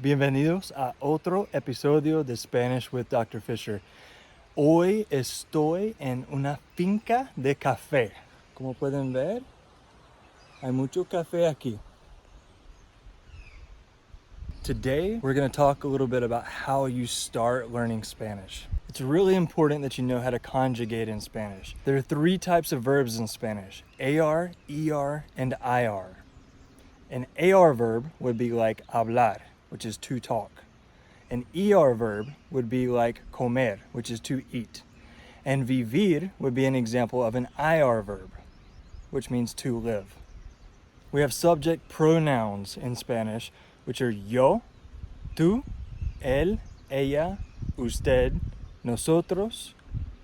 Bienvenidos a otro episodio de Spanish with Dr. Fisher. Hoy estoy en una finca de café. Como pueden ver, hay mucho café aquí. Today, we're going to talk a little bit about how you start learning Spanish. It's really important that you know how to conjugate in Spanish. There are three types of verbs in Spanish: AR, ER, and IR. An AR verb would be like hablar, which is to talk. An ER verb would be like comer, which is to eat. And vivir would be an example of an IR verb, which means to live. We have subject pronouns in Spanish, which are yo, tú, él, ella, usted, nosotros,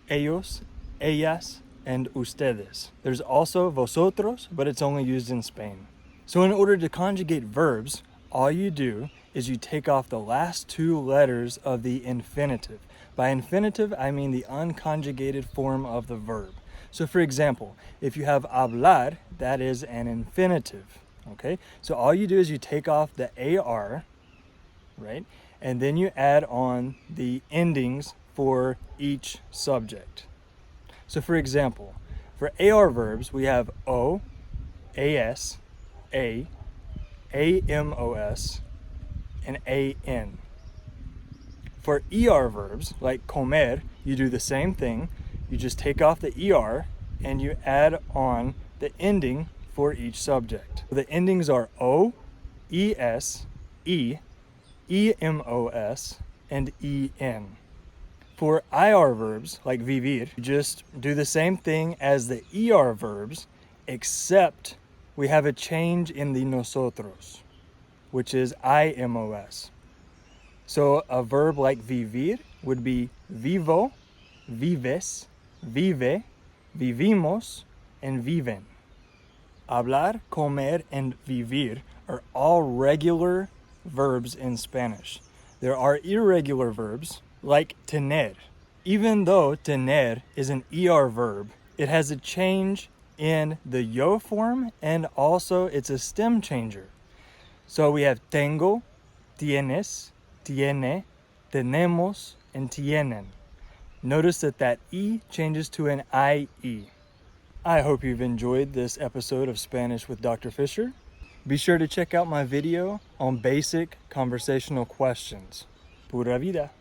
ellos, ellas, and ustedes. There's also vosotros, but it's only used in Spain. So in order to conjugate verbs, all you do is you take off the last two letters of the infinitive. By infinitive, I mean the unconjugated form of the verb. So for example, if you have hablar, that is an infinitive, okay? So all you do is you take off the AR, right? And then you add on the endings for each subject. So for example, for AR verbs, we have O, AS, A, AMOS, and AN. For ER verbs, like comer, you do the same thing. You just take off the ER and you add on the ending for each subject. The endings are O, ES, E, EMOS, and EN. For IR verbs, like vivir, you just do the same thing as the ER verbs, except we have a change in the nosotros, which is IMOS. So a verb like vivir would be vivo, vives, vive, vivimos, and viven. Hablar, comer, and vivir are all regular verbs in Spanish. There are irregular verbs like tener. Even though tener is an ER verb, it has a change in the yo form, and also it's a stem changer. So we have tengo, tienes, tiene, tenemos, and tienen. Notice that E changes to an IE. I hope you've enjoyed this episode of Spanish with Dr. Fisher. Be sure to check out my video on basic conversational questions. Pura vida.